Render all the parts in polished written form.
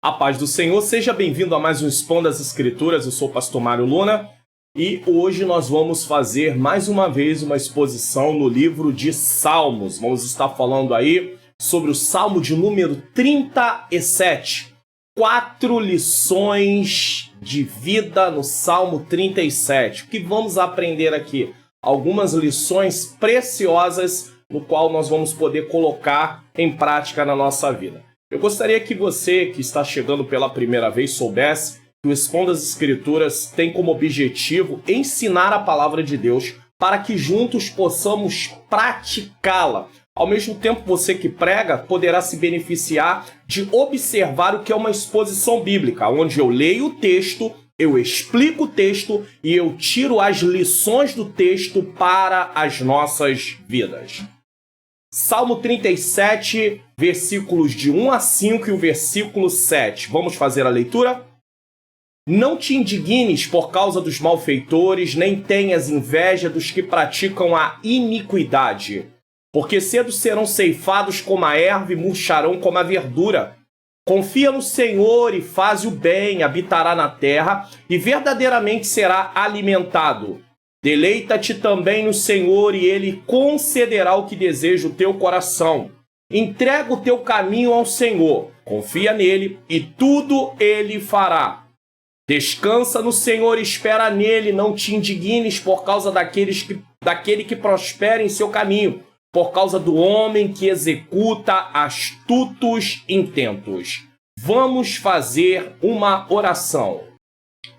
A paz do Senhor, seja bem-vindo a mais um Expondo as Escrituras. Eu sou o pastor Mário Luna e hoje nós vamos fazer mais uma vez uma exposição no livro de Salmos. Vamos estar falando aí sobre o Salmo de número 37. 4 lições de vida no Salmo 37. O que vamos aprender aqui? Algumas lições preciosas no qual nós vamos poder colocar em prática na nossa vida. Eu gostaria que você, que está chegando pela primeira vez, soubesse que o Expondo as Escrituras tem como objetivo ensinar a palavra de Deus para que juntos possamos praticá-la. Ao mesmo tempo, você que prega poderá se beneficiar de observar o que é uma exposição bíblica, onde eu leio o texto, eu explico o texto e eu tiro as lições do texto para as nossas vidas. Salmo 37, versículos de 1 a 5 e o versículo 7. Vamos fazer a leitura? Não te indignes por causa dos malfeitores, nem tenhas inveja dos que praticam a iniquidade, porque cedo serão ceifados como a erva e murcharão como a verdura. Confia no Senhor e faz o bem, habitará na terra e verdadeiramente será alimentado. Deleita-te também no Senhor e Ele concederá o que deseja o teu coração. Entrega o teu caminho ao Senhor, confia nele e tudo Ele fará. Descansa no Senhor e espera nele, não te indignes por causa daquele que prospera em seu caminho, por causa do homem que executa astutos intentos. Vamos fazer uma oração.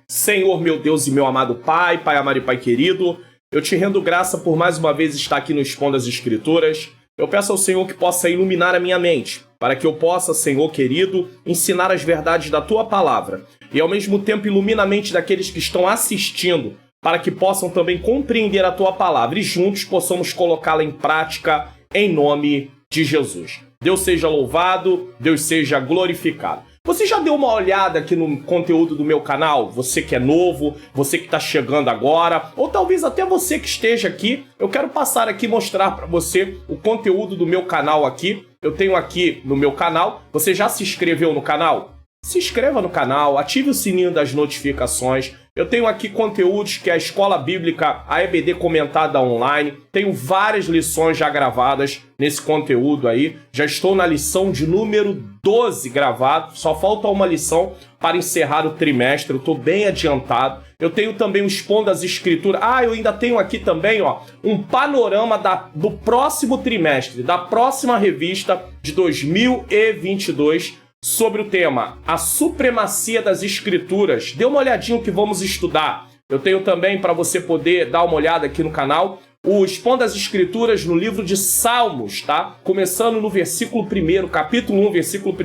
Senhor, meu Deus e meu amado Pai, Pai amado e Pai querido, eu te rendo graça por mais uma vez estar aqui no Expondo as Escrituras. Eu peço ao Senhor que possa iluminar a minha mente, para que eu possa, Senhor querido, ensinar as verdades da Tua Palavra e ao mesmo tempo ilumina a mente daqueles que estão assistindo, para que possam também compreender a Tua Palavra e juntos possamos colocá-la em prática em nome de Jesus. Deus seja louvado, Deus seja glorificado. Você já deu uma olhada aqui no conteúdo do meu canal? Você que é novo, você que está chegando agora, ou talvez até você que esteja aqui, eu quero passar aqui e mostrar para você o conteúdo do meu canal aqui. Eu tenho aqui no meu canal, você já se inscreveu no canal? Se inscreva no canal, ative o sininho das notificações. Eu tenho aqui conteúdos que é a Escola Bíblica, a EBD Comentada Online. Tenho várias lições já gravadas nesse conteúdo aí. Já estou na lição de número 12 gravado. Só falta uma lição para encerrar o trimestre. Eu estou bem adiantado. Eu tenho também o Expondo as Escrituras. Eu ainda tenho aqui também um panorama do próximo trimestre, da próxima revista de 2022. Sobre o tema, a supremacia das Escrituras. Dê uma olhadinha o que vamos estudar. Eu tenho também, para você poder dar uma olhada aqui no canal, o Expondo as Escrituras no livro de Salmos, tá? Começando no versículo 1, capítulo 1, versículo 1.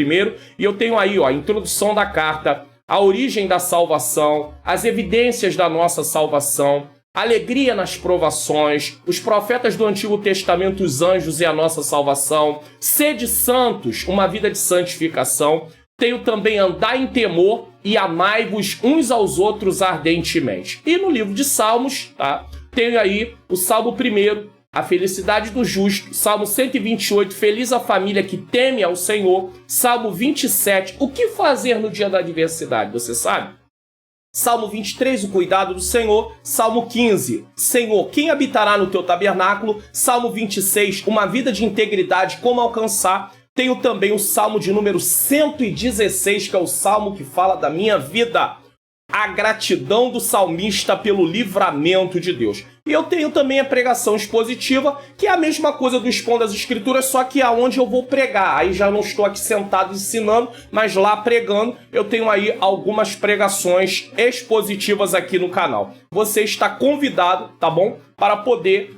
E eu tenho aí, a introdução da carta, a origem da salvação, as evidências da nossa salvação, alegria nas provações, os profetas do Antigo Testamento, os anjos e a nossa salvação, sede santos, uma vida de santificação. Tenho também andar em temor e amai-vos uns aos outros ardentemente. E no livro de Salmos, tá? Tenho aí o Salmo 1, a felicidade do justo, Salmo 128, feliz a família que teme ao Senhor, Salmo 27, o que fazer no dia da adversidade, você sabe? Salmo 23, o cuidado do Senhor. Salmo 15, Senhor, quem habitará no teu tabernáculo? Salmo 26, uma vida de integridade, como alcançar? Tenho também o Salmo de número 116, que é o Salmo que fala da minha vida. A gratidão do salmista pelo livramento de Deus. E eu tenho também a pregação expositiva, que é a mesma coisa do Expondo as Escrituras, só que aonde eu vou pregar. Aí já não estou aqui sentado ensinando, mas lá pregando. Eu tenho aí algumas pregações expositivas aqui no canal. Você está convidado, tá bom? Para poder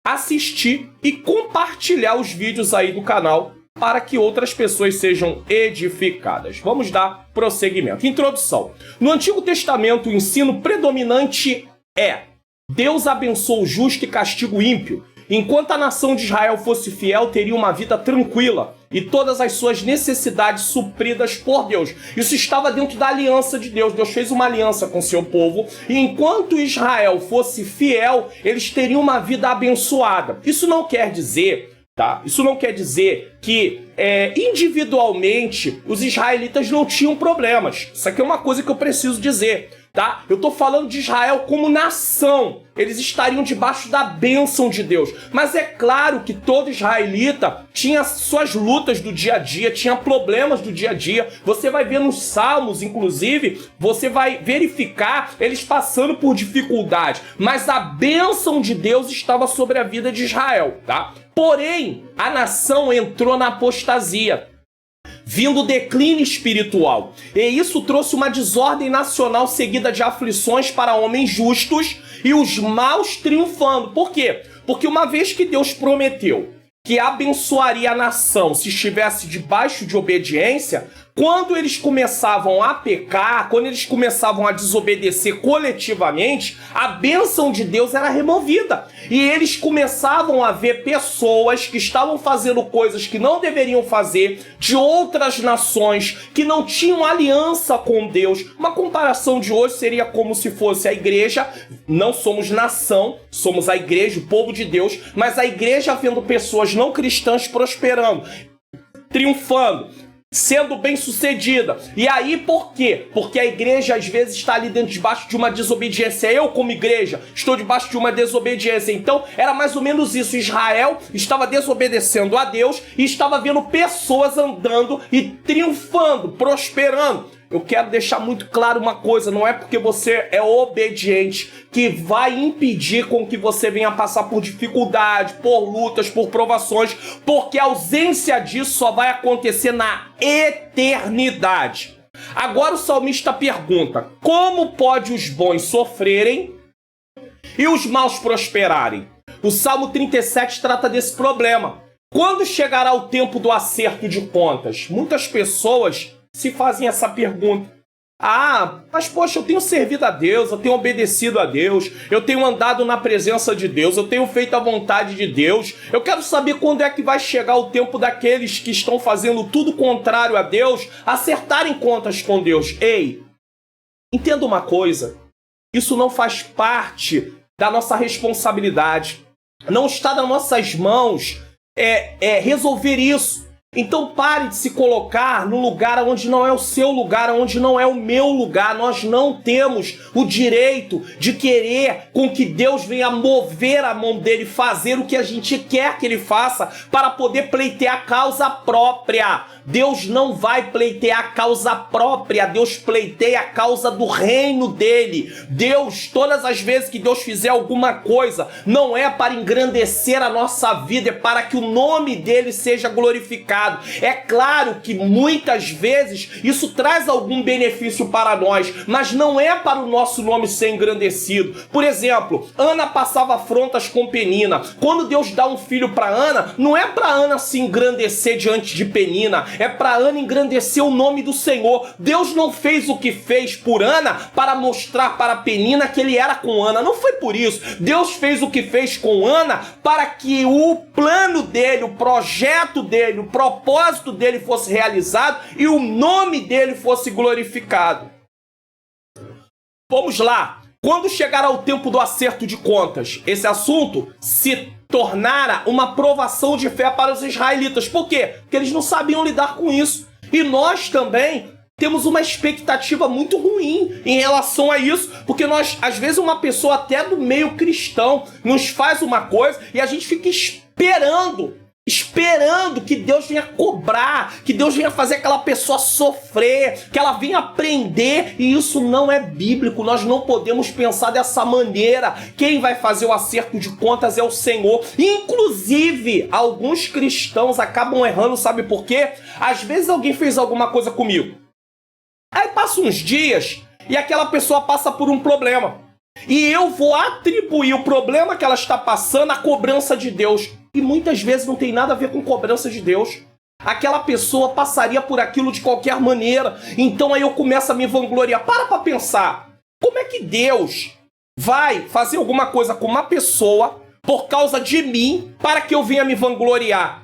assistir e compartilhar os vídeos aí do canal para que outras pessoas sejam edificadas. Vamos dar prosseguimento. Introdução. No Antigo Testamento, o ensino predominante é: Deus abençoa o justo e castiga o ímpio. Enquanto a nação de Israel fosse fiel, teria uma vida tranquila e todas as suas necessidades supridas por Deus. Isso estava dentro da aliança de Deus. Deus fez uma aliança com seu povo e enquanto Israel fosse fiel, eles teriam uma vida abençoada. Isso não quer dizer Tá? Isso não quer dizer que individualmente os israelitas não tinham problemas. Isso aqui é uma coisa que eu preciso dizer. Tá? Eu estou falando de Israel como nação. Eles estariam debaixo da bênção de Deus. Mas é claro que todo israelita tinha suas lutas do dia a dia, tinha problemas do dia a dia. Você vai ver nos Salmos, inclusive, você vai verificar eles passando por dificuldade. Mas a bênção de Deus estava sobre a vida de Israel. Tá? Porém, a nação entrou na apostasia, vindo o declínio espiritual. E isso trouxe uma desordem nacional seguida de aflições para homens justos e os maus triunfando. Por quê? Porque uma vez que Deus prometeu que abençoaria a nação se estivesse debaixo de obediência, quando eles começavam a pecar, quando eles começavam a desobedecer coletivamente, a bênção de Deus era removida. E eles começavam a ver pessoas que estavam fazendo coisas que não deveriam fazer, de outras nações, que não tinham aliança com Deus. Uma comparação de hoje seria como se fosse a igreja, não somos nação, somos a igreja, o povo de Deus, mas a igreja vendo pessoas não cristãs prosperando, triunfando, sendo bem-sucedida. E aí por quê? Porque a igreja às vezes está ali dentro, debaixo de uma desobediência. Eu, como igreja, estou debaixo de uma desobediência. Então era mais ou menos isso. Israel estava desobedecendo a Deus e estava vendo pessoas andando e triunfando, prosperando. Eu quero deixar muito claro uma coisa: não é porque você é obediente que vai impedir com que você venha passar por dificuldade, por lutas, por provações, porque a ausência disso só vai acontecer na eternidade. Agora o salmista pergunta: como pode os bons sofrerem e os maus prosperarem? O Salmo 37 trata desse problema. Quando chegará o tempo do acerto de contas? Muitas pessoas se fazem essa pergunta: mas poxa, eu tenho servido a Deus, eu tenho obedecido a Deus, eu tenho andado na presença de Deus, eu tenho feito a vontade de Deus, eu quero saber quando é que vai chegar o tempo daqueles que estão fazendo tudo contrário a Deus acertarem contas com Deus. Ei, entenda uma coisa: isso não faz parte da nossa responsabilidade, não está nas nossas mãos resolver isso. Então pare de se colocar no lugar onde não é o seu lugar, onde não é o meu lugar. Nós não temos o direito de querer com que Deus venha mover a mão dele, fazer o que a gente quer que ele faça para poder pleitear a causa própria. Deus não vai pleitear a causa própria, Deus pleiteia a causa do reino dele. Deus, todas as vezes que Deus fizer alguma coisa, não é para engrandecer a nossa vida, é para que o nome dele seja glorificado. É claro que muitas vezes isso traz algum benefício para nós, mas não é para o nosso nome ser engrandecido. Por exemplo, Ana passava afrontas com Penina. Quando Deus dá um filho para Ana, não é para Ana se engrandecer diante de Penina, é para Ana engrandecer o nome do Senhor. Deus não fez o que fez por Ana para mostrar para Penina que ele era com Ana. Não foi por isso. Deus fez o que fez com Ana para que o plano dele, o projeto dele, o propósito dele fosse realizado e o nome dele fosse glorificado. Vamos lá. Quando chegará o tempo do acerto de contas, esse assunto se tornara uma provação de fé para os israelitas. Por quê? Porque eles não sabiam lidar com isso. E nós também temos uma expectativa muito ruim em relação a isso, porque nós, às vezes, uma pessoa até do meio cristão nos faz uma coisa e a gente fica esperando que Deus venha cobrar, que Deus venha fazer aquela pessoa sofrer, que ela venha aprender, e isso não é bíblico. Nós não podemos pensar dessa maneira. Quem vai fazer o acerto de contas é o Senhor. Inclusive, alguns cristãos acabam errando, sabe por quê? Às vezes alguém fez alguma coisa comigo, aí passa uns dias e aquela pessoa passa por um problema, e eu vou atribuir o problema que ela está passando à cobrança de Deus. E muitas vezes não tem nada a ver com cobrança de Deus. Aquela pessoa passaria por aquilo de qualquer maneira. Então aí eu começo a me vangloriar. Para pensar. Como é que Deus vai fazer alguma coisa com uma pessoa por causa de mim para que eu venha me vangloriar?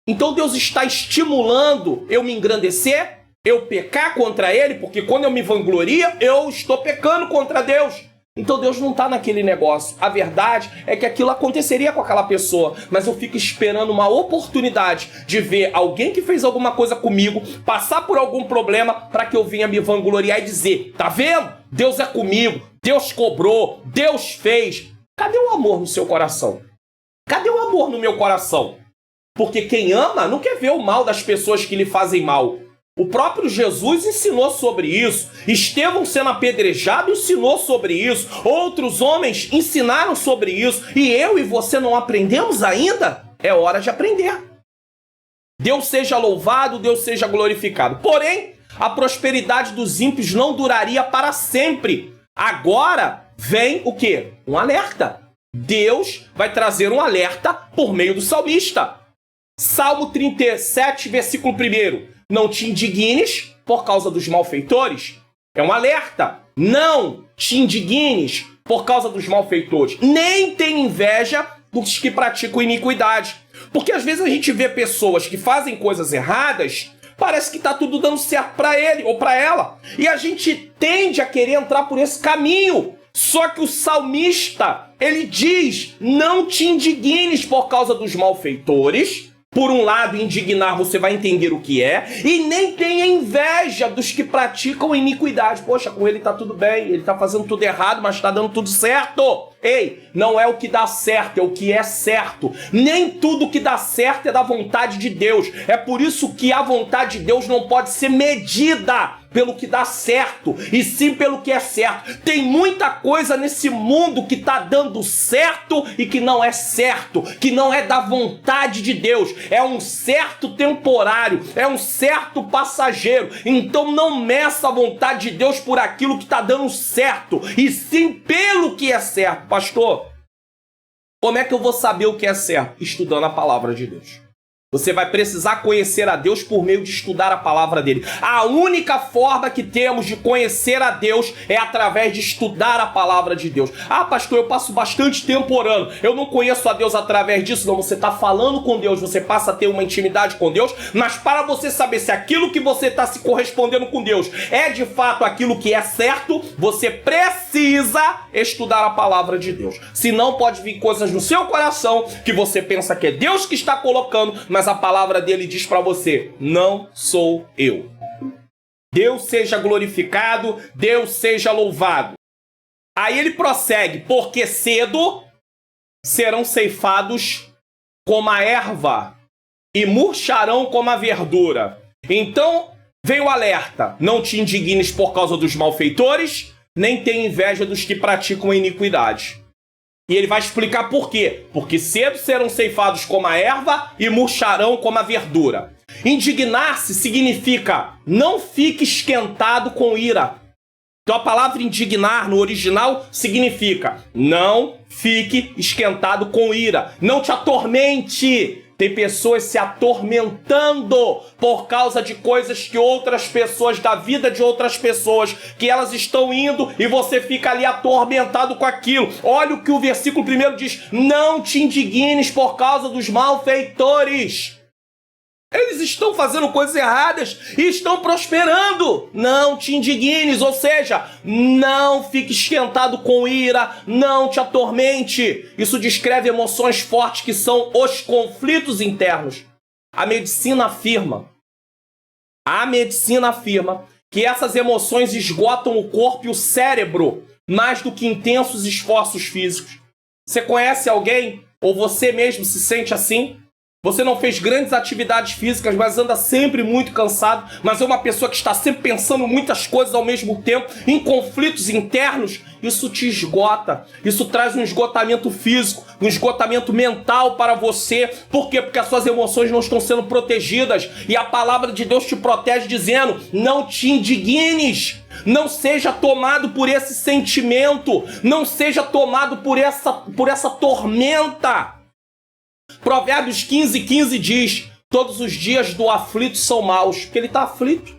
Então Deus está estimulando eu me engrandecer, eu pecar contra ele, porque quando eu me vanglorio, eu estou pecando contra Deus. Então Deus não está naquele negócio. A verdade é que aquilo aconteceria com aquela pessoa, mas eu fico esperando uma oportunidade de ver alguém que fez alguma coisa comigo, passar por algum problema, para que eu venha me vangloriar e dizer: tá vendo? Deus é comigo, Deus cobrou, Deus fez. Cadê o amor no seu coração? Cadê o amor no meu coração? Porque quem ama não quer ver o mal das pessoas que lhe fazem mal. O próprio Jesus ensinou sobre isso. Estevão, sendo apedrejado, ensinou sobre isso. Outros homens ensinaram sobre isso. E eu e você não aprendemos ainda? É hora de aprender. Deus seja louvado, Deus seja glorificado. Porém, a prosperidade dos ímpios não duraria para sempre. Agora vem o quê? Um alerta. Deus vai trazer um alerta por meio do salmista. Salmo 37, versículo 1. Não te indignes por causa dos malfeitores. É um alerta. Não te indignes por causa dos malfeitores. Nem tenha inveja dos que praticam iniquidade. Porque às vezes a gente vê pessoas que fazem coisas erradas, parece que está tudo dando certo para ele ou para ela. E a gente tende a querer entrar por esse caminho. Só que o salmista, ele diz: não te indignes por causa dos malfeitores. Por um lado, indignar, você vai entender o que é, e nem tenha inveja dos que praticam iniquidade. Poxa, com ele tá tudo bem, ele tá fazendo tudo errado, mas tá dando tudo certo. Ei, não é o que dá certo, é o que é certo. Nem tudo que dá certo é da vontade de Deus. É por isso que a vontade de Deus não pode ser medida pelo que dá certo, e sim pelo que é certo. Tem muita coisa nesse mundo que tá dando certo e que não é certo, que não é da vontade de Deus. É um certo temporário, é um certo passageiro. Então não meça a vontade de Deus por aquilo que tá dando certo, e sim pelo que é certo. Pastor, como é que eu vou saber o que é certo? Estudando a palavra de Deus. Você vai precisar conhecer a Deus por meio de estudar a palavra dele. A única forma que temos de conhecer a Deus é através de estudar a palavra de Deus. Ah, pastor, eu passo bastante tempo orando, eu não conheço a Deus através disso. Não, você está falando com Deus, você passa a ter uma intimidade com Deus, mas para você saber se aquilo que você está se correspondendo com Deus é de fato aquilo que é certo, você precisa estudar a palavra de Deus. Senão pode vir coisas no seu coração que você pensa que é Deus que está colocando, mas a palavra dele diz para você: não sou eu. Deus seja glorificado, Deus seja louvado. Aí ele prossegue: porque cedo serão ceifados como a erva e murcharão como a verdura. Então vem o alerta: não te indignes por causa dos malfeitores, nem tenha inveja dos que praticam a iniquidade. E ele vai explicar por quê. Porque cedo serão ceifados como a erva e murcharão como a verdura. Indignar-se significa não fique esquentado com ira. Então a palavra indignar no original significa não fique esquentado com ira. Não te atormente. Tem pessoas se atormentando por causa de coisas que outras pessoas, da vida de outras pessoas, que elas estão indo e você fica ali atormentado com aquilo. Olha o que o versículo 1 diz: não te indignes por causa dos malfeitores. Eles estão fazendo coisas erradas e estão prosperando. Não te indignes, ou seja, não fique esquentado com ira, não te atormente. Isso descreve emoções fortes que são os conflitos internos. A medicina afirma que essas emoções esgotam o corpo e o cérebro mais do que intensos esforços físicos. Você conhece alguém, ou você mesmo se sente assim? Você não fez grandes atividades físicas, mas anda sempre muito cansado, mas é uma pessoa que está sempre pensando muitas coisas ao mesmo tempo, em conflitos internos. Isso te esgota, isso traz um esgotamento físico, um esgotamento mental para você. Por quê? Porque as suas emoções não estão sendo protegidas, e a palavra de Deus te protege dizendo: não te indignes, não seja tomado por esse sentimento, não seja tomado por essa tormenta. Provérbios 15:15 diz: todos os dias do aflito são maus. Porque ele está aflito.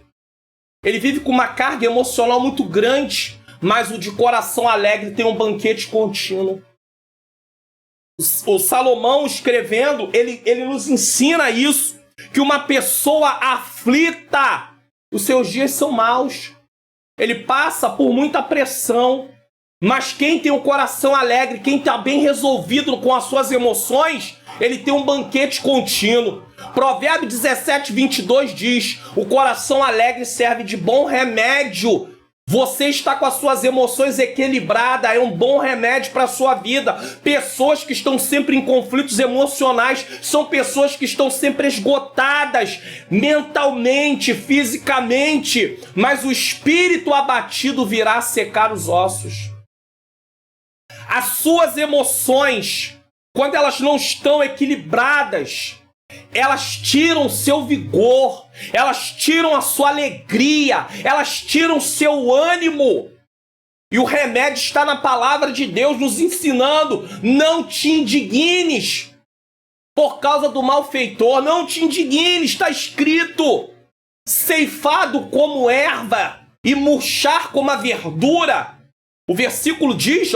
Ele vive com uma carga emocional muito grande, mas o de coração alegre tem um banquete contínuo. O Salomão, escrevendo, ele nos ensina isso, que uma pessoa aflita, os seus dias são maus. Ele passa por muita pressão. Mas quem tem o coração alegre, quem está bem resolvido com as suas emoções, ele tem um banquete contínuo. Provérbio 17:22 diz: o coração alegre serve de bom remédio. Você está com as suas emoções equilibradas, é um bom remédio para a sua vida. Pessoas que estão sempre em conflitos emocionais são pessoas que estão sempre esgotadas mentalmente, fisicamente, mas o espírito abatido virá a secar os ossos. As suas emoções, quando elas não estão equilibradas, elas tiram o seu vigor, elas tiram a sua alegria, elas tiram o seu ânimo. E o remédio está na palavra de Deus nos ensinando: não te indignes por causa do malfeitor, não te indignes, está escrito: ceifado como erva e murchar como a verdura. O versículo diz,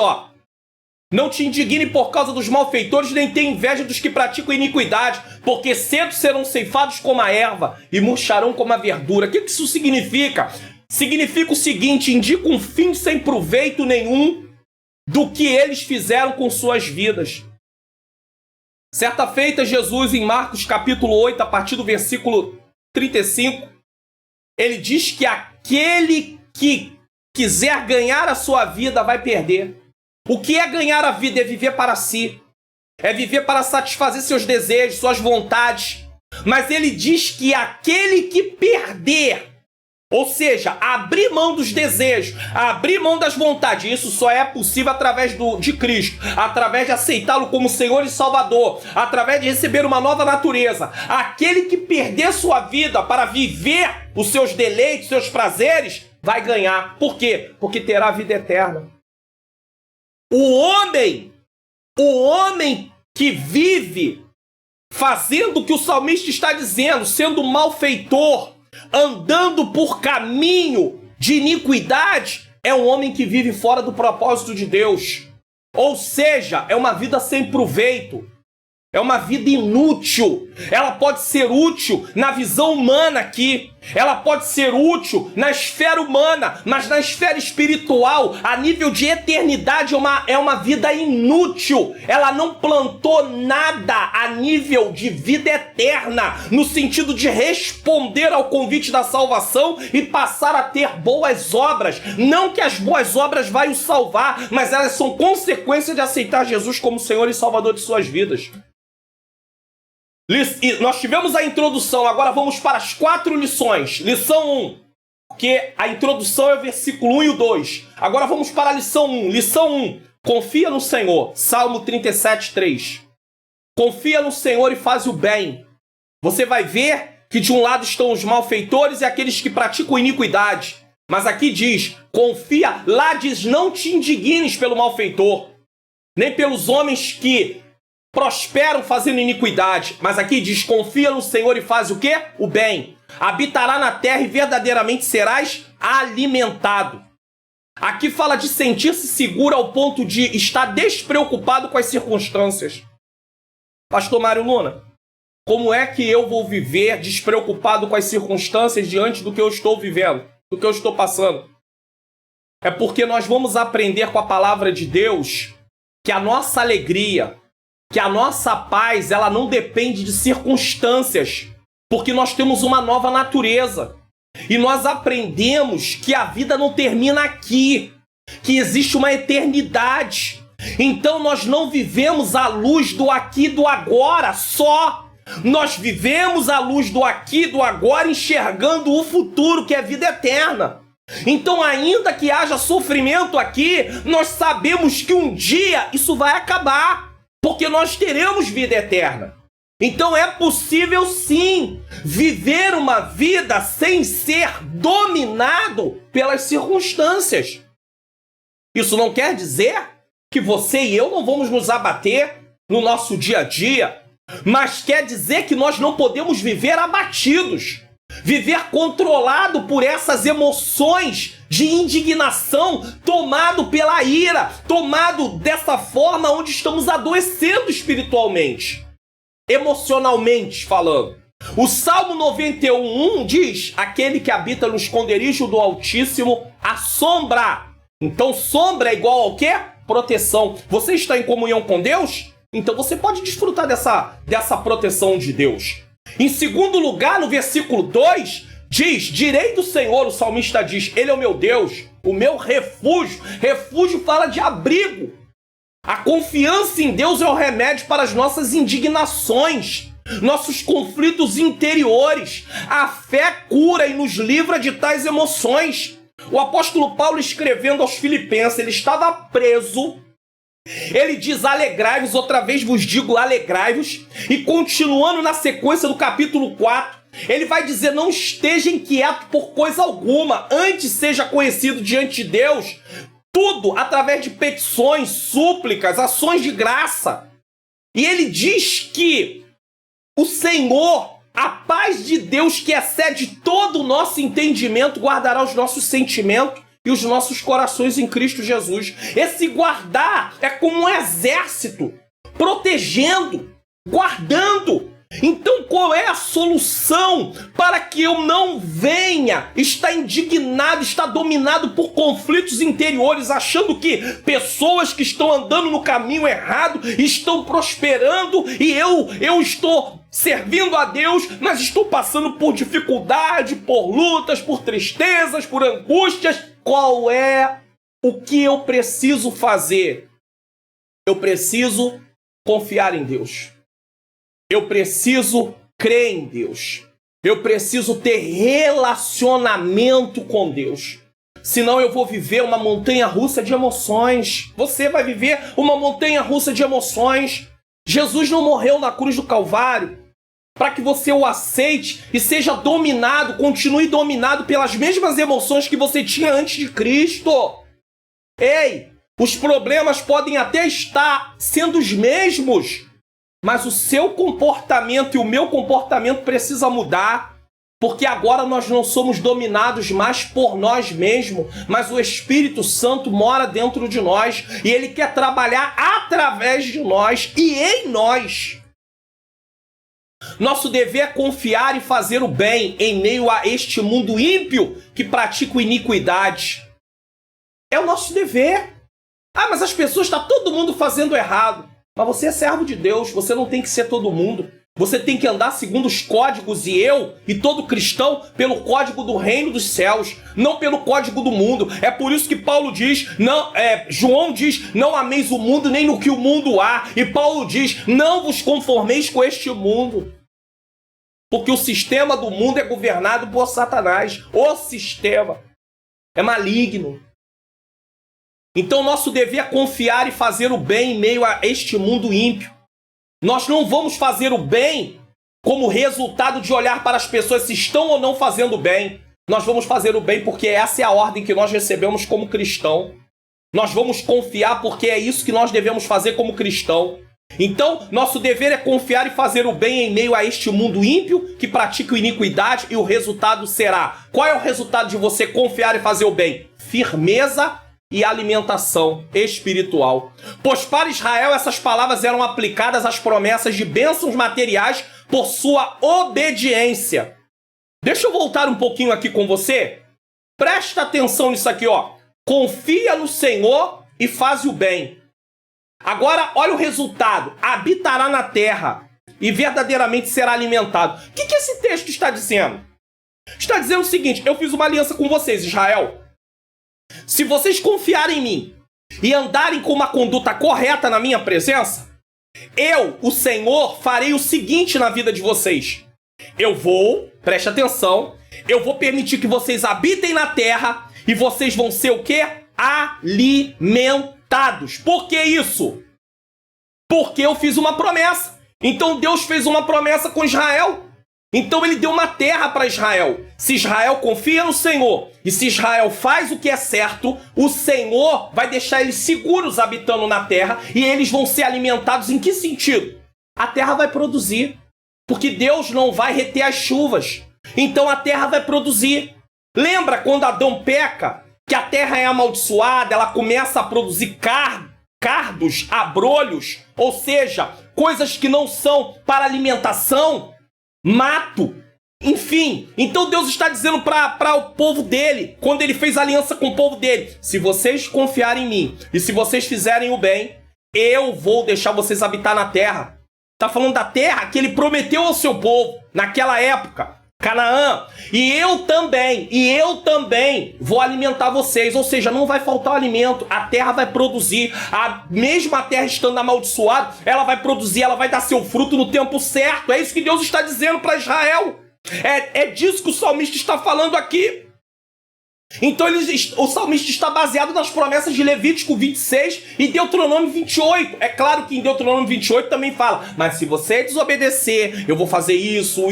não te indigne por causa dos malfeitores, nem tenha inveja dos que praticam iniquidade, porque cedo serão ceifados como a erva e murcharão como a verdura. O que isso significa? Significa o seguinte: indica um fim sem proveito nenhum do que eles fizeram com suas vidas. Certa feita, Jesus, em Marcos capítulo 8, a partir do versículo 35, ele diz que aquele que quiser ganhar a sua vida vai perder. O que é ganhar a vida? É viver para si. É viver para satisfazer seus desejos, suas vontades. Mas ele diz que aquele que perder, ou seja, abrir mão dos desejos, abrir mão das vontades, isso só é possível através de Cristo, através de aceitá-lo como Senhor e Salvador, através de receber uma nova natureza. Aquele que perder sua vida para viver os seus deleites, seus prazeres, vai ganhar. Por quê? Porque terá a vida eterna. O homem que vive fazendo o que o salmista está dizendo, sendo malfeitor, andando por caminho de iniquidade, é um homem que vive fora do propósito de Deus. Ou seja, é uma vida sem proveito. É uma vida inútil. Ela pode ser útil na visão humana aqui. Ela pode ser útil na esfera humana, mas na esfera espiritual, a nível de eternidade, é uma vida inútil. Ela não plantou nada a nível de vida eterna, no sentido de responder ao convite da salvação e passar a ter boas obras. Não que as boas obras vão o salvar, mas elas são consequência de aceitar Jesus como Senhor e Salvador de suas vidas. Nós tivemos a introdução, agora vamos para as 4 lições. Lição 1, porque a introdução é o versículo 1 e o 2. Agora vamos para a lição 1. Lição 1, confia no Senhor. Salmo 37:3. Confia no Senhor e faz o bem. Você vai ver que de um lado estão os malfeitores e aqueles que praticam iniquidade. Mas aqui diz, confia, lá diz, não te indignes pelo malfeitor, nem pelos homens que prosperam fazendo iniquidade, mas aqui diz, confia no Senhor e faz o quê? O bem. Habitará na terra e verdadeiramente serás alimentado. Aqui fala de sentir-se seguro ao ponto de estar despreocupado com as circunstâncias. Pastor Mário Luna, como é que eu vou viver despreocupado com as circunstâncias diante do que eu estou vivendo, do que eu estou passando? É porque nós vamos aprender com a palavra de Deus que a nossa alegria, que a nossa paz, ela não depende de circunstâncias, porque nós temos uma nova natureza. E nós aprendemos que a vida não termina aqui, que existe uma eternidade. Então nós não vivemos à luz do aqui e do agora só. Nós vivemos à luz do aqui e do agora, enxergando o futuro, que é vida eterna. Então, ainda que haja sofrimento aqui, nós sabemos que um dia isso vai acabar, porque nós teremos vida eterna. Então é possível sim viver uma vida sem ser dominado pelas circunstâncias. Isso não quer dizer que você e eu não vamos nos abater no nosso dia a dia, mas quer dizer que nós não podemos viver abatidos, viver controlado por essas emoções de indignação, tomado pela ira, tomado dessa forma onde estamos adoecendo espiritualmente, emocionalmente falando. O Salmo 91:1 diz: aquele que habita no esconderijo do Altíssimo, a sombra Então sombra é igual ao quê? Proteção. Você está em comunhão com Deus? Então você pode desfrutar dessa proteção de Deus. Em segundo lugar, no versículo 2, diz, direi do Senhor, o salmista diz, Ele é o meu Deus, o meu refúgio. Refúgio fala de abrigo. A confiança em Deus é o remédio para as nossas indignações, nossos conflitos interiores. A fé cura e nos livra de tais emoções. O apóstolo Paulo, escrevendo aos Filipenses, ele estava preso. Ele diz, alegrai-vos, outra vez vos digo, alegrai-vos. E continuando na sequência do capítulo 4, ele vai dizer, não esteja inquieto por coisa alguma, antes seja conhecido diante de Deus, tudo através de petições, súplicas, ações de graça. E ele diz que o Senhor, a paz de Deus que excede todo o nosso entendimento, guardará os nossos sentimentos e os nossos corações em Cristo Jesus. Esse guardar é como um exército, protegendo, guardando. Então qual é a solução para que eu não venha estar indignado, estar dominado por conflitos interiores, achando que pessoas que estão andando no caminho errado estão prosperando e eu estou servindo a Deus, mas estou passando por dificuldade, por lutas, por tristezas, por angústias. Qual é o que eu preciso fazer? Eu preciso confiar em Deus. Eu preciso crer em Deus. Eu preciso ter relacionamento com Deus. Senão eu vou viver uma montanha-russa de emoções. Você vai viver uma montanha-russa de emoções. Jesus não morreu na cruz do Calvário para que você o aceite e seja dominado, continue dominado pelas mesmas emoções que você tinha antes de Cristo. Ei, os problemas podem até estar sendo os mesmos, mas o seu comportamento e o meu comportamento precisa mudar, porque agora nós não somos dominados mais por nós mesmos, mas o Espírito Santo mora dentro de nós e Ele quer trabalhar através de nós e em nós. Nosso dever é confiar e fazer o bem em meio a este mundo ímpio que pratica iniquidade. É o nosso dever. Ah, mas as pessoas, está todo mundo fazendo errado. Mas você é servo de Deus, você não tem que ser todo mundo. Você tem que andar segundo os códigos e eu e todo cristão pelo código do reino dos céus, não pelo código do mundo. É por isso que Paulo diz, João diz, não ameis o mundo nem no que o mundo há. E Paulo diz, não vos conformeis com este mundo. Porque o sistema do mundo é governado por Satanás. O sistema é maligno. Então nosso dever é confiar e fazer o bem em meio a este mundo ímpio. Nós não vamos fazer o bem como resultado de olhar para as pessoas se estão ou não fazendo bem. Nós vamos fazer o bem porque essa é a ordem que nós recebemos como cristão. Nós vamos confiar porque é isso que nós devemos fazer como cristão. Então, nosso dever é confiar e fazer o bem em meio a este mundo ímpio que pratica iniquidade e o resultado será. Qual é o resultado de você confiar e fazer o bem? Firmeza e alimentação espiritual. Pois para Israel essas palavras eram aplicadas às promessas de bênçãos materiais por sua obediência. Deixa eu voltar um pouquinho aqui com você. Presta atenção nisso aqui, ó. Confia no Senhor e faz o bem. Agora, olha o resultado. Habitará na terra e verdadeiramente será alimentado. O que esse texto está dizendo? Está dizendo o seguinte, eu fiz uma aliança com vocês, Israel. Se vocês confiarem em mim e andarem com uma conduta correta na minha presença, eu, o Senhor, farei o seguinte na vida de vocês. Eu vou, preste atenção, eu vou permitir que vocês habitem na terra e vocês vão ser o quê? Alimentados. Por que isso? Porque eu fiz uma promessa. Então Deus fez uma promessa com Israel. Então ele deu uma terra para Israel. Se Israel confia no Senhor e se Israel faz o que é certo, o Senhor vai deixar eles seguros habitando na terra e eles vão ser alimentados em que sentido? A terra vai produzir, porque Deus não vai reter as chuvas. Então a terra vai produzir. Lembra quando Adão peca, que a terra é amaldiçoada, ela começa a produzir cardos, abrolhos, ou seja, coisas que não são para alimentação, mato. Enfim, então Deus está dizendo para o povo dele, quando ele fez aliança com o povo dele: se vocês confiarem em mim e se vocês fizerem o bem, eu vou deixar vocês habitar na terra. Está falando da terra que ele prometeu ao seu povo naquela época, Canaã. E eu também vou alimentar vocês. Ou seja, não vai faltar alimento, a terra vai produzir. Mesmo a terra estando amaldiçoada, ela vai produzir, ela vai dar seu fruto no tempo certo. É isso que Deus está dizendo para Israel. É disso que o salmista está falando aqui. Então o salmista está baseado nas promessas de Levítico 26 e Deuteronômio 28. É claro que em Deuteronômio 28 também fala: mas se você desobedecer, eu vou fazer isso.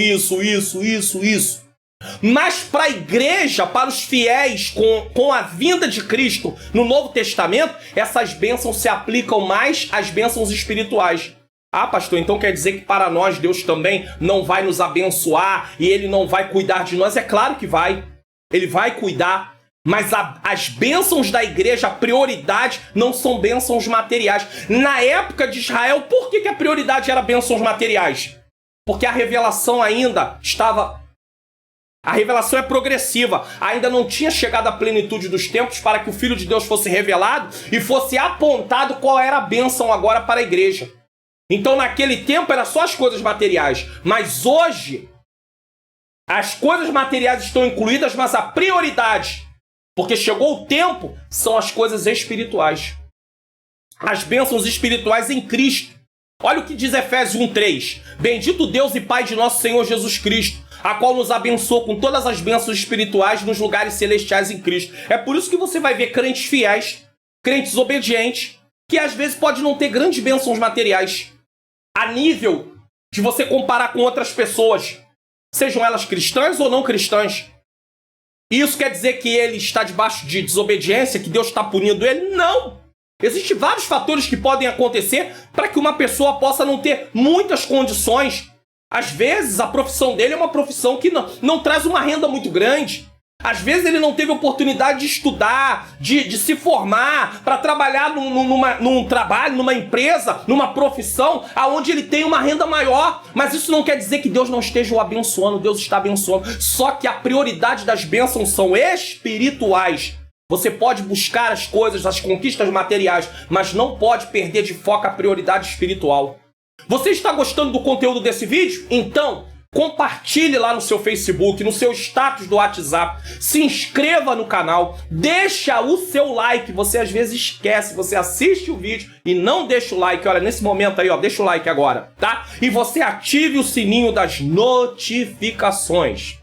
Mas para a igreja, para os fiéis, com a vinda de Cristo no Novo Testamento, essas bênçãos se aplicam mais às bênçãos espirituais. Ah, pastor, então quer dizer que para nós Deus também não vai nos abençoar e Ele não vai cuidar de nós? É claro que vai. Ele vai cuidar. Mas as bênçãos da igreja, a prioridade, não são bênçãos materiais. Na época de Israel, por que a prioridade era bênçãos materiais? Porque a revelação ainda estava... A revelação é progressiva. Ainda não tinha chegado à plenitude dos tempos para que o Filho de Deus fosse revelado e fosse apontado qual era a bênção agora para a igreja. Então, naquele tempo, eram só as coisas materiais. Mas hoje, as coisas materiais estão incluídas, mas a prioridade, porque chegou o tempo, são as coisas espirituais. As bênçãos espirituais em Cristo. Olha o que diz Efésios 1:3. Bendito Deus e Pai de nosso Senhor Jesus Cristo, a qual nos abençoou com todas as bênçãos espirituais nos lugares celestiais em Cristo. É por isso que você vai ver crentes fiéis, crentes obedientes, que às vezes pode não ter grandes bênçãos materiais, a nível de você comparar com outras pessoas, sejam elas cristãs ou não cristãs. Isso quer dizer que ele está debaixo de desobediência, que Deus está punindo ele? Não! Existem vários fatores que podem acontecer para que uma pessoa possa não ter muitas condições. Às vezes, a profissão dele é uma profissão que não traz uma renda muito grande. Às vezes, ele não teve oportunidade de estudar, de se formar, para trabalhar num trabalho, numa empresa, numa profissão, onde ele tem uma renda maior. Mas isso não quer dizer que Deus não esteja o abençoando, Deus está abençoando. Só que a prioridade das bênçãos são espirituais. Você pode buscar as coisas, as conquistas materiais, mas não pode perder de foco a prioridade espiritual. Você está gostando do conteúdo desse vídeo? Então, compartilhe lá no seu Facebook, no seu status do WhatsApp, se inscreva no canal, deixa o seu like. Você às vezes esquece, você assiste o vídeo e não deixa o like. Olha, nesse momento aí, ó, deixa o like agora, tá? E você ative o sininho das notificações.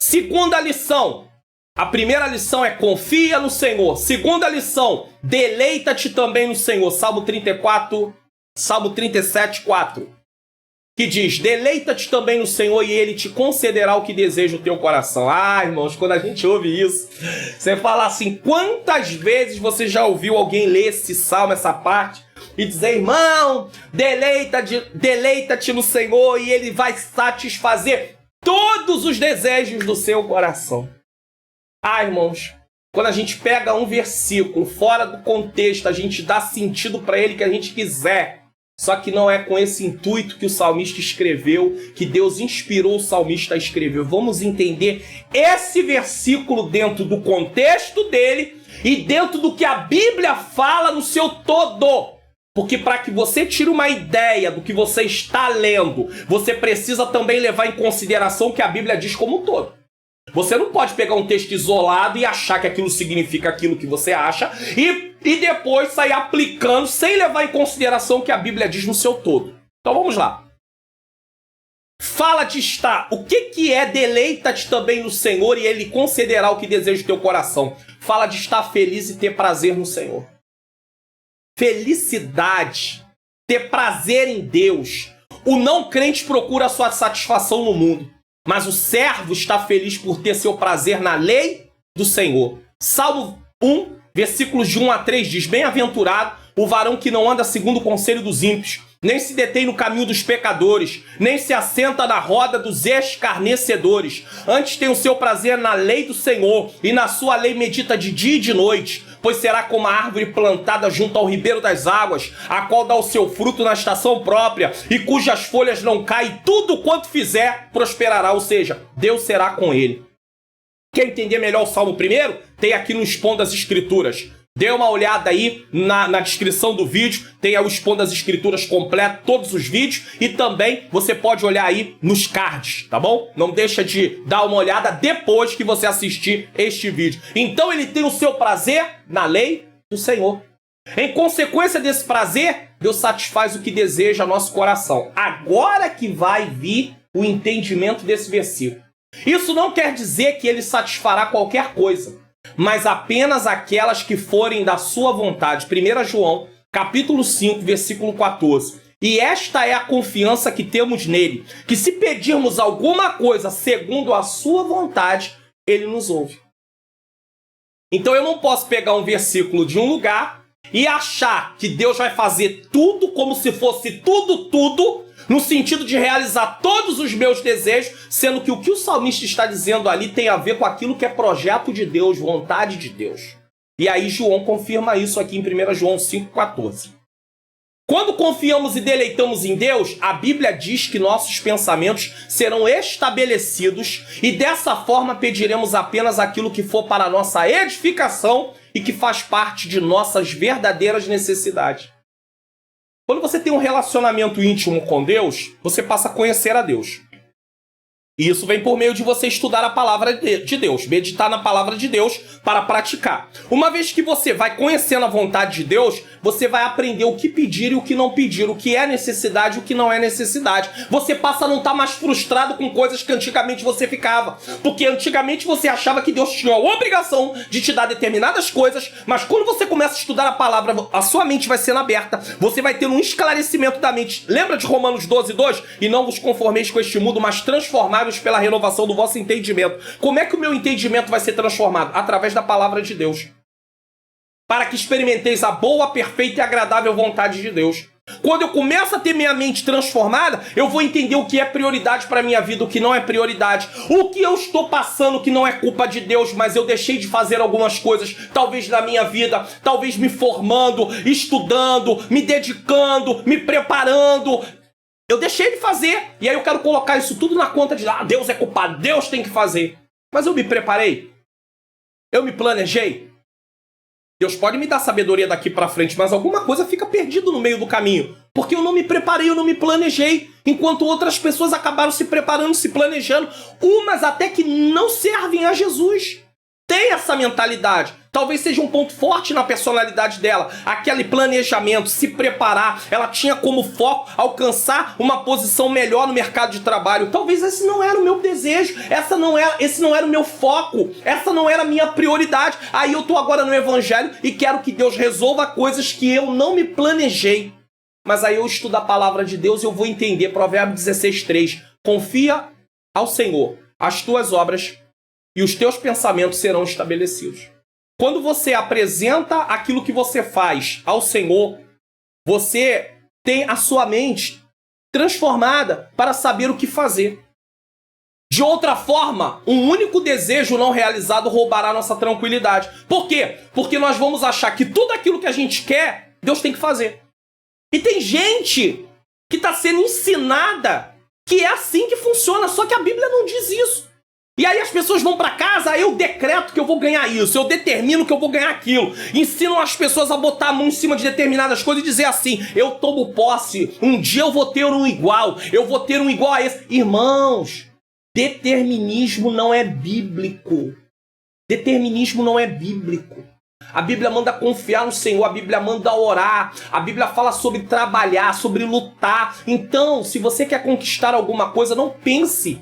Segunda lição. A primeira lição é: confia no Senhor. Segunda lição: deleita-te também no Senhor. Salmo 37:4. Que diz: deleita-te também no Senhor e Ele te concederá o que deseja o teu coração. Ah, irmãos, quando a gente ouve isso, você fala assim: quantas vezes você já ouviu alguém ler esse salmo, essa parte, e dizer: irmão, deleita-te no Senhor e Ele vai satisfazer todos os desejos do seu coração. Ah, irmãos, quando a gente pega um versículo fora do contexto, a gente dá sentido para ele que a gente quiser. Só que não é com esse intuito que o salmista escreveu, que Deus inspirou o salmista a escrever. Vamos entender esse versículo dentro do contexto dele e dentro do que a Bíblia fala no seu todo. Porque para que você tire uma ideia do que você está lendo, você precisa também levar em consideração o que a Bíblia diz como um todo. Você não pode pegar um texto isolado e achar que aquilo significa aquilo que você acha e depois sair aplicando sem levar em consideração o que a Bíblia diz no seu todo. Então vamos lá. Fala de estar. O que é deleita-te também no Senhor e Ele concederá o que deseja o teu coração? Fala de estar feliz e ter prazer no Senhor. Felicidade, ter prazer em Deus. O não crente procura a sua satisfação no mundo. Mas o servo está feliz por ter seu prazer na lei do Senhor. Salmo 1, versículos de 1 a 3 diz: bem-aventurado o varão que não anda segundo o conselho dos ímpios, nem se detém no caminho dos pecadores, nem se assenta na roda dos escarnecedores. Antes tem o seu prazer na lei do Senhor, e na sua lei medita de dia e de noite. Pois será como a árvore plantada junto ao ribeiro das águas, a qual dá o seu fruto na estação própria, e cujas folhas não caem, tudo quanto fizer prosperará. Ou seja, Deus será com ele. Quer entender melhor o Salmo 1? Tem aqui no Expondo as Escrituras. Dê uma olhada aí na descrição do vídeo, tem aí o Expondo as Escrituras completo, todos os vídeos, e também você pode olhar aí nos cards, tá bom? Não deixa de dar uma olhada depois que você assistir este vídeo. Então ele tem o seu prazer na lei do Senhor. Em consequência desse prazer, Deus satisfaz o que deseja nosso coração. Agora que vai vir o entendimento desse versículo. Isso não quer dizer que ele satisfará qualquer coisa, mas apenas aquelas que forem da sua vontade. 1 João, capítulo 5, versículo 14. E esta é a confiança que temos nele, que se pedirmos alguma coisa segundo a sua vontade, ele nos ouve. Então eu não posso pegar um versículo de um lugar e achar que Deus vai fazer tudo como se fosse tudo, no sentido de realizar todos os meus desejos, sendo que o que o salmista está dizendo ali tem a ver com aquilo que é projeto de Deus, vontade de Deus. E aí João confirma isso aqui em 1 João 5,14. Quando confiamos e deleitamos em Deus, a Bíblia diz que nossos pensamentos serão estabelecidos e dessa forma pediremos apenas aquilo que for para a nossa edificação e que faz parte de nossas verdadeiras necessidades. Quando você tem um relacionamento íntimo com Deus, você passa a conhecer a Deus. E isso vem por meio de você estudar a palavra de Deus, meditar na palavra de Deus para praticar. Uma vez que você vai conhecendo a vontade de Deus, você vai aprender o que pedir e o que não pedir, o que é necessidade e o que não é necessidade. Você passa a não estar mais frustrado com coisas que antigamente você ficava. Porque antigamente você achava que Deus tinha a obrigação de te dar determinadas coisas, mas quando você começa a estudar a palavra, a sua mente vai sendo aberta, você vai ter um esclarecimento da mente. Lembra de Romanos 12:2? E não vos conformeis com este mundo, mas transformai-vos pela renovação do vosso entendimento. Como é que o meu entendimento vai ser transformado? Através da palavra de Deus. Para que experimenteis a boa, perfeita e agradável vontade de Deus. Quando eu começo a ter minha mente transformada, eu vou entender o que é prioridade para a minha vida, o que não é prioridade. O que eu estou passando que não é culpa de Deus, mas eu deixei de fazer algumas coisas, talvez na minha vida, talvez me formando, estudando, me dedicando, me preparando. Eu deixei de fazer, e aí eu quero colocar isso tudo na conta de Deus é culpado, Deus tem que fazer. Mas eu me preparei? Eu me planejei? Deus pode me dar sabedoria daqui para frente, mas alguma coisa fica perdido no meio do caminho. Porque eu não me preparei, eu não me planejei. Enquanto outras pessoas acabaram se preparando, se planejando. Umas até que não servem a Jesus. Tem essa mentalidade. Talvez seja um ponto forte na personalidade dela. Aquele planejamento, se preparar. Ela tinha como foco alcançar uma posição melhor no mercado de trabalho. Talvez esse não era o meu desejo. Esse não era o meu foco. Essa não era a minha prioridade. Aí eu tô agora no evangelho e quero que Deus resolva coisas que eu não me planejei. Mas aí eu estudo a palavra de Deus e eu vou entender. Provérbios 16:3. Confia ao Senhor as tuas obras e os teus pensamentos serão estabelecidos. Quando você apresenta aquilo que você faz ao Senhor, você tem a sua mente transformada para saber o que fazer. De outra forma, um único desejo não realizado roubará nossa tranquilidade. Por quê? Porque nós vamos achar que tudo aquilo que a gente quer, Deus tem que fazer. E tem gente que está sendo ensinada que é assim que funciona, só que a Bíblia não diz isso. E aí as pessoas vão para casa, eu decreto que eu vou ganhar isso, eu determino que eu vou ganhar aquilo. Ensinam as pessoas a botar a mão em cima de determinadas coisas e dizer assim, eu tomo posse, um dia eu vou ter um igual, eu vou ter um igual a esse. Irmãos, determinismo não é bíblico. Determinismo não é bíblico. A Bíblia manda confiar no Senhor, a Bíblia manda orar, a Bíblia fala sobre trabalhar, sobre lutar. Então, se você quer conquistar alguma coisa, não pense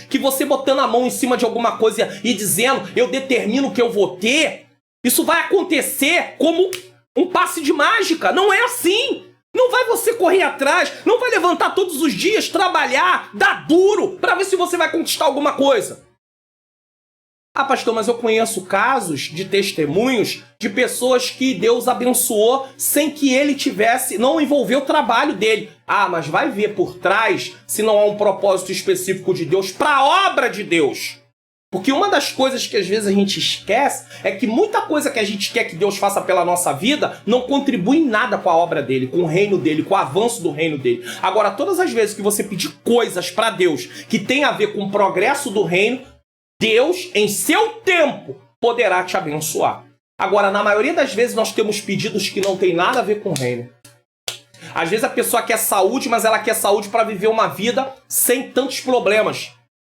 que você botando a mão em cima de alguma coisa e dizendo, eu determino que eu vou ter, isso vai acontecer como um passe de mágica. Não é assim. Não vai você correr atrás, não vai levantar todos os dias, trabalhar, dar duro, para ver se você vai conquistar alguma coisa. Ah, pastor, mas eu conheço casos de testemunhos de pessoas que Deus abençoou sem que ele tivesse, não envolveu o trabalho dele. Ah, mas vai ver por trás se não há um propósito específico de Deus para a obra de Deus. Porque uma das coisas que às vezes a gente esquece é que muita coisa que a gente quer que Deus faça pela nossa vida não contribui em nada com a obra dele, com o reino dele, com o avanço do reino dele. Agora, todas as vezes que você pedir coisas para Deus que tem a ver com o progresso do reino, Deus, em seu tempo, poderá te abençoar. Agora, na maioria das vezes, nós temos pedidos que não tem nada a ver com o reino. Às vezes a pessoa quer saúde, mas ela quer saúde para viver uma vida sem tantos problemas.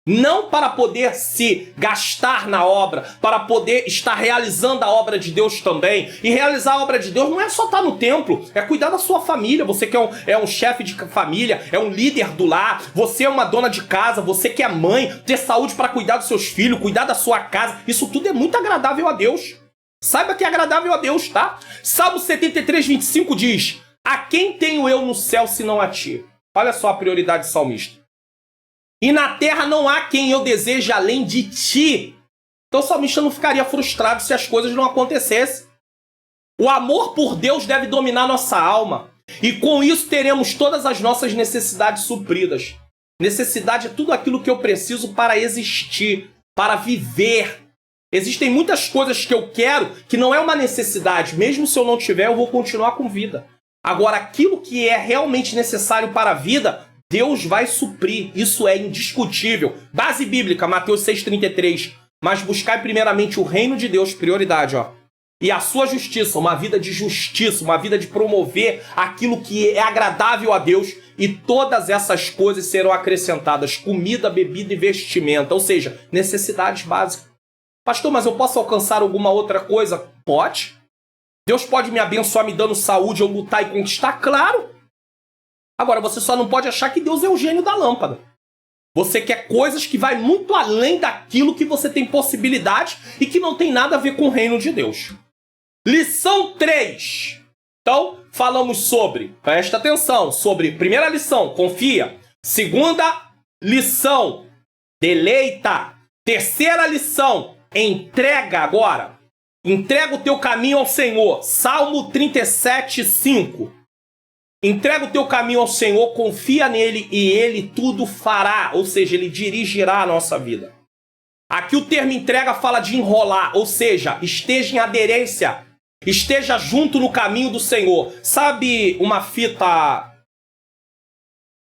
Não para poder se gastar na obra, para poder estar realizando a obra de Deus também. E realizar a obra de Deus não é só estar no templo, é cuidar da sua família. Você que é um chefe de família, é um líder do lar, você é uma dona de casa, você que é mãe, ter saúde para cuidar dos seus filhos, cuidar da sua casa. Isso tudo é muito agradável a Deus. Saiba que é agradável a Deus, tá? Salmo 73, 25 diz: a quem tenho eu no céu senão a ti? Olha só a prioridade salmista. E na terra não há quem eu deseje além de ti. Então o salmista não ficaria frustrado se as coisas não acontecessem. O amor por Deus deve dominar nossa alma. E com isso teremos todas as nossas necessidades supridas. Necessidade é tudo aquilo que eu preciso para existir, para viver. Existem muitas coisas que eu quero que não é uma necessidade. Mesmo se eu não tiver, eu vou continuar com vida. Agora, aquilo que é realmente necessário para a vida, Deus vai suprir, isso é indiscutível. Base bíblica, Mateus 6,33. Mas buscai primeiramente o reino de Deus, prioridade, ó. E a sua justiça, uma vida de justiça, uma vida de promover aquilo que é agradável a Deus. E todas essas coisas serão acrescentadas, comida, bebida e vestimenta. Ou seja, necessidades básicas. Pastor, mas eu posso alcançar alguma outra coisa? Pode. Deus pode me abençoar me dando saúde, eu lutar e conquistar? Claro. Agora, você só não pode achar que Deus é o gênio da lâmpada. Você quer coisas que vai muito além daquilo que você tem possibilidade e que não tem nada a ver com o reino de Deus. Lição 3. Então, falamos sobre, presta atenção, sobre primeira lição, confia. Segunda lição, deleita. Terceira lição, entrega agora. Entrega o teu caminho ao Senhor. Salmo 37, 5. Entrega o teu caminho ao Senhor, confia nele e ele tudo fará. Ou seja, ele dirigirá a nossa vida. Aqui o termo entrega fala de enrolar, ou seja, esteja em aderência. Esteja junto no caminho do Senhor. Sabe uma fita,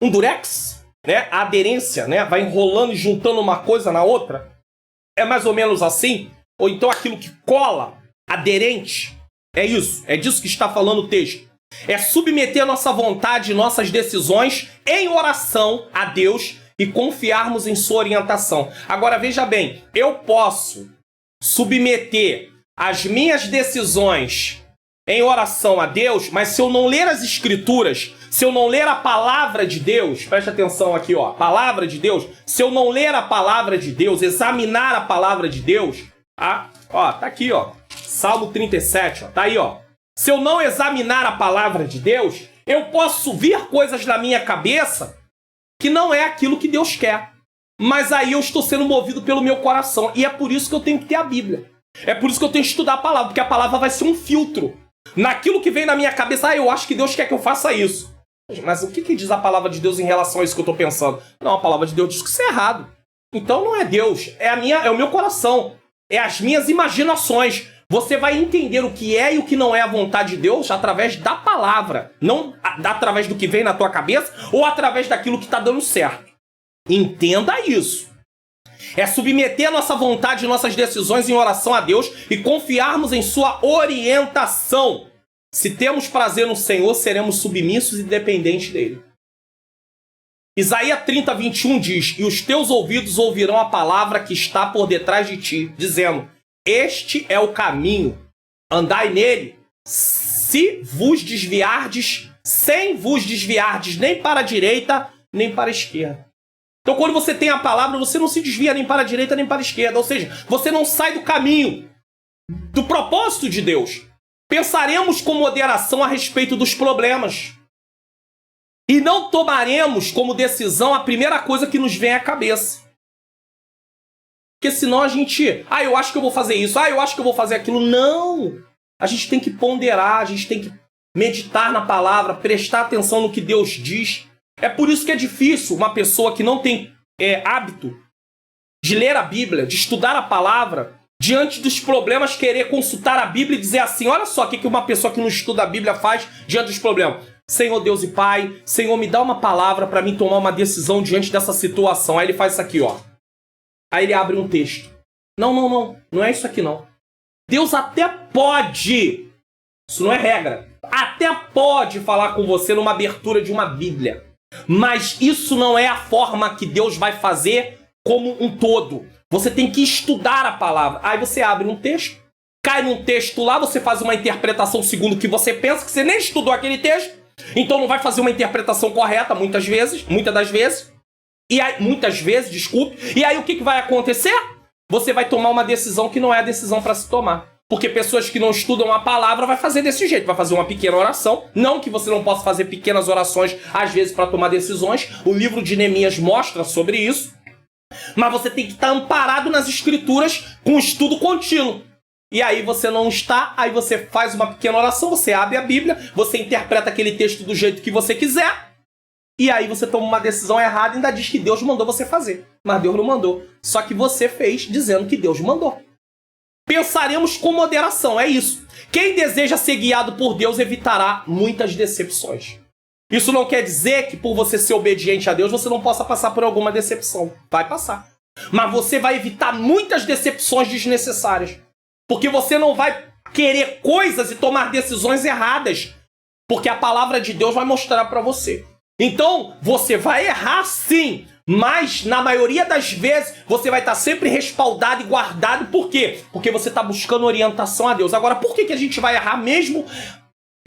um durex? Né? A aderência, né? Vai enrolando e juntando uma coisa na outra. É mais ou menos assim. Ou então aquilo que cola, aderente. É isso, é disso que está falando o texto. É submeter a nossa vontade e nossas decisões em oração a Deus e confiarmos em sua orientação. Agora veja bem, eu posso submeter as minhas decisões em oração a Deus, mas se eu não ler as Escrituras, se eu não ler a palavra de Deus, preste atenção aqui, ó, palavra de Deus, se eu não ler a palavra de Deus, examinar a palavra de Deus, tá aqui, ó, Salmo 37, ó, tá aí, ó. Se eu não examinar a palavra de Deus, eu posso vir coisas na minha cabeça que não é aquilo que Deus quer. Mas aí eu estou sendo movido pelo meu coração. E é por isso que eu tenho que ter a Bíblia. É por isso que eu tenho que estudar a palavra. Porque a palavra vai ser um filtro. Naquilo que vem na minha cabeça, eu acho que Deus quer que eu faça isso. Mas o que diz a palavra de Deus em relação a isso que eu estou pensando? Não, a palavra de Deus diz que isso é errado. Então não é Deus. É o meu coração. É as minhas imaginações. Você vai entender o que é e o que não é a vontade de Deus através da palavra. Não através do que vem na tua cabeça ou através daquilo que está dando certo. Entenda isso. É submeter a nossa vontade e nossas decisões em oração a Deus e confiarmos em sua orientação. Se temos prazer no Senhor, seremos submissos e dependentes dele. Isaías 30, 21 diz: e os teus ouvidos ouvirão a palavra que está por detrás de ti, dizendo: este é o caminho, andai nele, se vos desviardes, sem vos desviardes nem para a direita, nem para a esquerda. Então quando você tem a palavra, você não se desvia nem para a direita, nem para a esquerda. Ou seja, você não sai do caminho, do propósito de Deus. Pensaremos com moderação a respeito dos problemas. E não tomaremos como decisão a primeira coisa que nos vem à cabeça. Porque senão a gente... eu acho que eu vou fazer isso. Eu acho que eu vou fazer aquilo. Não! A gente tem que ponderar, a gente tem que meditar na palavra, prestar atenção no que Deus diz. É por isso que é difícil uma pessoa que não tem hábito de ler a Bíblia, de estudar a palavra, diante dos problemas, querer consultar a Bíblia e dizer assim, olha só o que uma pessoa que não estuda a Bíblia faz diante dos problemas. Senhor Deus e Pai, Senhor, me dá uma palavra para mim tomar uma decisão diante dessa situação. Aí ele faz isso aqui, ó. Aí ele abre um texto. Não é isso aqui não. Deus até pode, isso não é regra, até pode falar com você numa abertura de uma Bíblia. Mas isso não é a forma que Deus vai fazer como um todo. Você tem que estudar a palavra. Aí você abre um texto, cai num texto lá, você faz uma interpretação segundo o que você pensa, que você nem estudou aquele texto, então não vai fazer uma interpretação correta muitas das vezes. E aí, e aí o que vai acontecer? Você vai tomar uma decisão que não é a decisão para se tomar. Porque pessoas que não estudam a palavra vai fazer desse jeito, vai fazer uma pequena oração. Não que você não possa fazer pequenas orações, às vezes, para tomar decisões. O livro de Neemias mostra sobre isso. Mas você tem que estar amparado nas escrituras com estudo contínuo. E aí você não está, aí você faz uma pequena oração, você abre a Bíblia, você interpreta aquele texto do jeito que você quiser, e aí você toma uma decisão errada e ainda diz que Deus mandou você fazer. Mas Deus não mandou. Só que você fez dizendo que Deus mandou. Pensaremos com moderação, é isso. Quem deseja ser guiado por Deus evitará muitas decepções. Isso não quer dizer que por você ser obediente a Deus, você não possa passar por alguma decepção. Vai passar. Mas você vai evitar muitas decepções desnecessárias. Porque você não vai querer coisas e tomar decisões erradas. Porque a palavra de Deus vai mostrar para você. Então, você vai errar sim. Mas, na maioria das vezes, você vai estar sempre respaldado e guardado. Por quê? Porque você está buscando orientação a Deus. Agora, por que a gente vai errar mesmo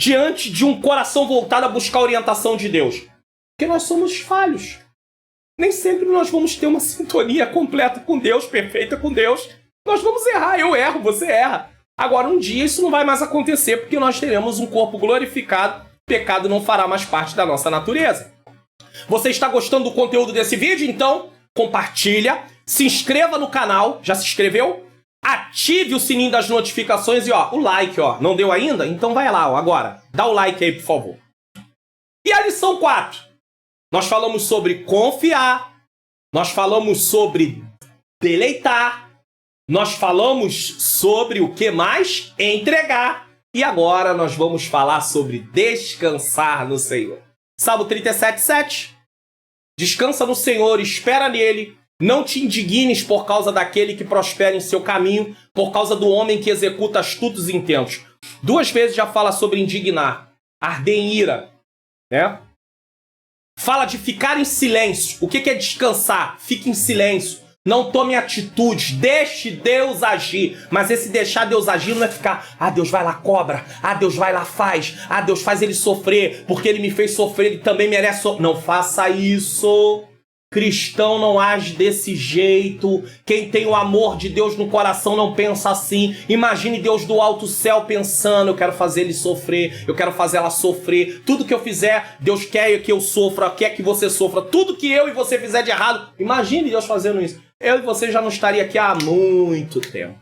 diante de um coração voltado a buscar a orientação de Deus? Porque nós somos falhos. Nem sempre nós vamos ter uma sintonia completa com Deus, perfeita com Deus. Nós vamos errar, eu erro, você erra. Agora, um dia isso não vai mais acontecer, porque nós teremos um corpo glorificado. O pecado não fará mais parte da nossa natureza. Você está gostando do conteúdo desse vídeo? Então, compartilha, se inscreva no canal. Já se inscreveu? Ative o sininho das notificações e o like, não deu ainda? Então vai lá, agora. Dá o like aí, por favor. E a lição 4? Nós falamos sobre confiar, nós falamos sobre deleitar, nós falamos sobre o que mais? Entregar. E agora nós vamos falar sobre descansar no Senhor. Salmo 37:7. Descansa no Senhor, espera nele. Não te indignes por causa daquele que prospera em seu caminho, por causa do homem que executa astutos intentos. 2 vezes já fala sobre indignar, arder em ira, né? Fala de ficar em silêncio. O que é descansar? Fique em silêncio. Não tome atitudes, deixe Deus agir. Mas esse deixar Deus agir não é ficar, Deus vai lá, cobra, Deus vai lá, faz, Deus faz ele sofrer, porque ele me fez sofrer, ele também merece sofrer. Não faça isso. Cristão não age desse jeito. Quem tem o amor de Deus no coração não pensa assim. Imagine Deus do alto céu pensando, eu quero fazer ele sofrer, eu quero fazer ela sofrer. Tudo que eu fizer, Deus quer que eu sofra, quer que você sofra. Tudo que eu e você fizer de errado, imagine Deus fazendo isso. Eu e você já não estaria aqui há muito tempo.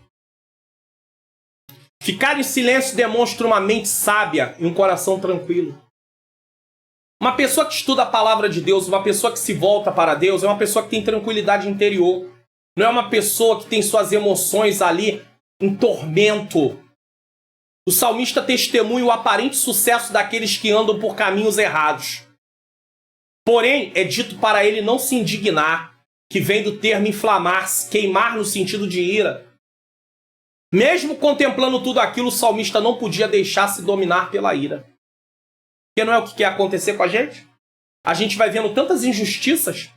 Ficar em silêncio demonstra uma mente sábia e um coração tranquilo. Uma pessoa que estuda a palavra de Deus, uma pessoa que se volta para Deus, é uma pessoa que tem tranquilidade interior. Não é uma pessoa que tem suas emoções ali em tormento. O salmista testemunha o aparente sucesso daqueles que andam por caminhos errados. Porém, é dito para ele não se indignar, que vem do termo inflamar-se, queimar no sentido de ira. Mesmo contemplando tudo aquilo, o salmista não podia deixar-se dominar pela ira. Porque não é o que quer acontecer com a gente? A gente vai vendo tantas injustiças,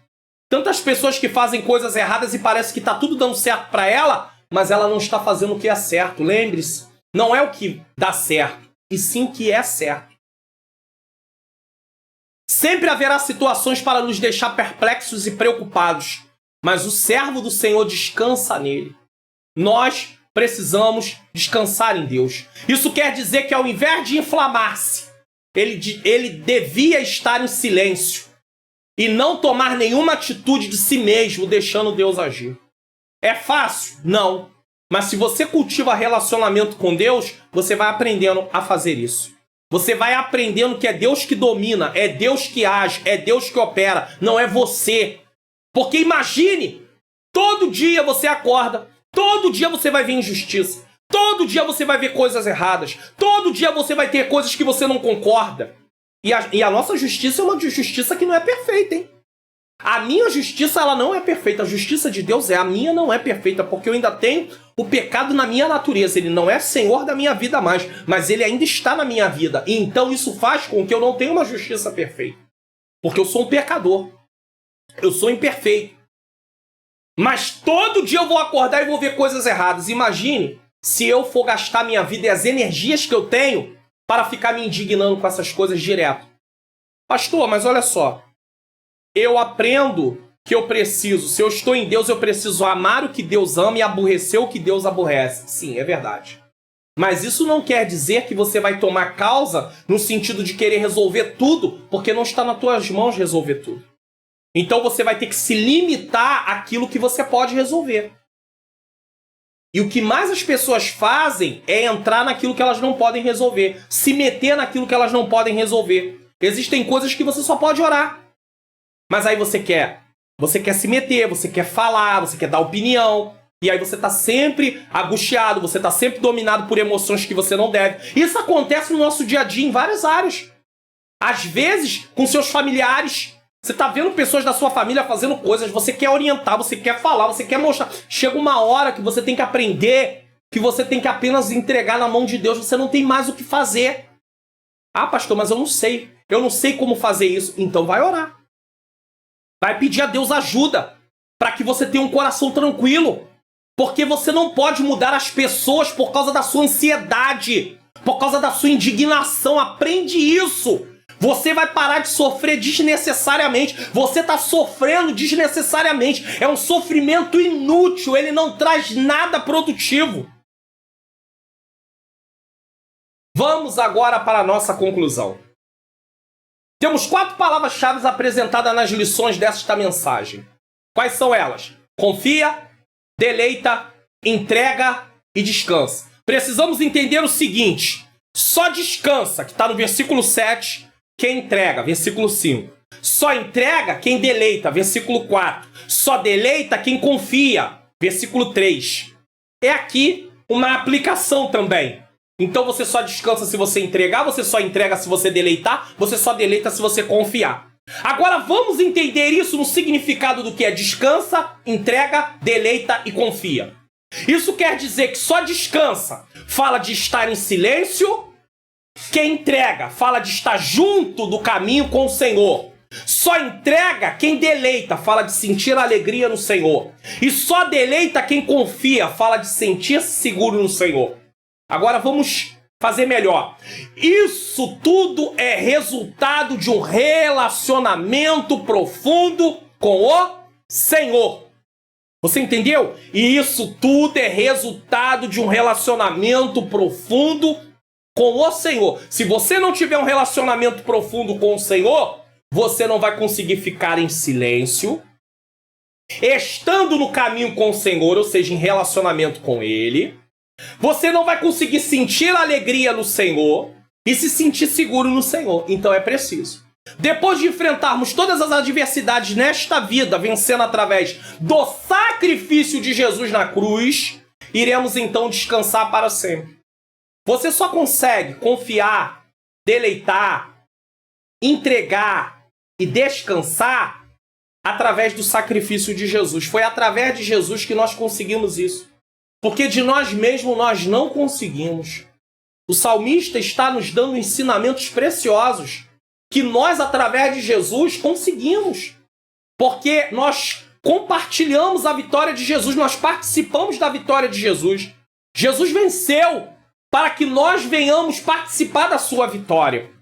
tantas pessoas que fazem coisas erradas e parece que está tudo dando certo para ela, mas ela não está fazendo o que é certo. Lembre-se, não é o que dá certo, e sim o que é certo. Sempre haverá situações para nos deixar perplexos e preocupados, mas o servo do Senhor descansa nele. Nós precisamos descansar em Deus. Isso quer dizer que ao invés de inflamar-se, ele devia estar em silêncio e não tomar nenhuma atitude de si mesmo, deixando Deus agir. É fácil? Não. Mas se você cultiva relacionamento com Deus, você vai aprendendo a fazer isso. Você vai aprendendo que é Deus que domina, é Deus que age, é Deus que opera, não é você. Porque imagine, todo dia você acorda, todo dia você vai ver injustiça, todo dia você vai ver coisas erradas, todo dia você vai ter coisas que você não concorda. E a nossa justiça é uma justiça que não é perfeita, hein? A minha justiça, ela não é perfeita. A justiça de Deus a minha não é perfeita, porque eu ainda tenho o pecado na minha natureza. Ele não é senhor da minha vida mais, mas ele ainda está na minha vida. E então isso faz com que eu não tenha uma justiça perfeita. Porque eu sou um pecador. Eu sou imperfeito. Mas todo dia eu vou acordar e vou ver coisas erradas. Imagine se eu for gastar minha vida e as energias que eu tenho para ficar me indignando com essas coisas direto. Pastor, mas olha só. Eu aprendo que eu preciso, se eu estou em Deus, eu preciso amar o que Deus ama e aborrecer o que Deus aborrece. Sim, é verdade. Mas isso não quer dizer que você vai tomar causa no sentido de querer resolver tudo, porque não está nas tuas mãos resolver tudo. Então você vai ter que se limitar àquilo que você pode resolver. E o que mais as pessoas fazem é entrar naquilo que elas não podem resolver, se meter naquilo que elas não podem resolver. Existem coisas que você só pode orar. Mas aí você quer se meter, você quer falar, você quer dar opinião. E aí você está sempre angustiado, você está sempre dominado por emoções que você não deve. Isso acontece no nosso dia a dia em várias áreas. Às vezes, com seus familiares. Você está vendo pessoas da sua família fazendo coisas, você quer orientar, você quer falar, você quer mostrar. Chega uma hora que você tem que aprender, que você tem que apenas entregar na mão de Deus, você não tem mais o que fazer. Ah, pastor, mas eu não sei como fazer isso. Então vai orar. Vai pedir a Deus ajuda para que você tenha um coração tranquilo. Porque você não pode mudar as pessoas por causa da sua ansiedade, por causa da sua indignação. Aprende isso. Você vai parar de sofrer desnecessariamente. Você está sofrendo desnecessariamente. É um sofrimento inútil. Ele não traz nada produtivo. Vamos agora para a nossa conclusão. Temos 4 palavras-chave apresentadas nas lições desta mensagem. Quais são elas? Confia, deleita, entrega e descansa. Precisamos entender o seguinte. Só descansa, que está no versículo 7, quem entrega, versículo 5. Só entrega quem deleita, versículo 4. Só deleita quem confia, versículo 3. É aqui uma aplicação também. Então você só descansa se você entregar, você só entrega se você deleitar, você só deleita se você confiar. Agora vamos entender isso no significado do que é descansa, entrega, deleita e confia. Isso quer dizer que só descansa fala de estar em silêncio, quem entrega fala de estar junto do caminho com o Senhor. Só entrega quem deleita, fala de sentir alegria no Senhor. E só deleita quem confia, fala de sentir-se seguro no Senhor. Agora vamos fazer melhor. Isso tudo é resultado de um relacionamento profundo com o Senhor. Você entendeu? E isso tudo é resultado de um relacionamento profundo com o Senhor. Se você não tiver um relacionamento profundo com o Senhor, você não vai conseguir ficar em silêncio, estando no caminho com o Senhor, ou seja, em relacionamento com Ele. Você não vai conseguir sentir alegria no Senhor e se sentir seguro no Senhor. Então é preciso. Depois de enfrentarmos todas as adversidades nesta vida, vencendo através do sacrifício de Jesus na cruz, iremos então descansar para sempre. Você só consegue confiar, deleitar, entregar e descansar através do sacrifício de Jesus. Foi através de Jesus que nós conseguimos isso. Porque de nós mesmos nós não conseguimos. O salmista está nos dando ensinamentos preciosos que nós, através de Jesus, conseguimos. Porque nós compartilhamos a vitória de Jesus, nós participamos da vitória de Jesus. Jesus venceu para que nós venhamos participar da sua vitória.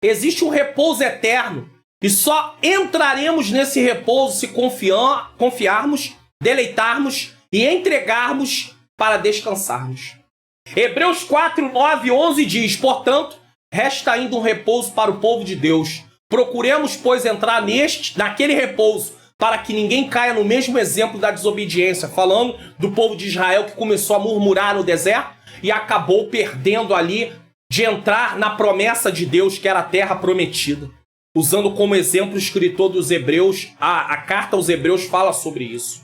Existe um repouso eterno e só entraremos nesse repouso se confiarmos, deleitarmos e entregarmos para descansarmos. Hebreus 4, 9 e 11 diz: portanto, resta ainda um repouso para o povo de Deus. Procuremos, pois, entrar naquele repouso, para que ninguém caia no mesmo exemplo da desobediência, falando do povo de Israel que começou a murmurar no deserto e acabou perdendo ali de entrar na promessa de Deus, que era a terra prometida. Usando como exemplo o escritor dos Hebreus, a carta aos Hebreus fala sobre isso.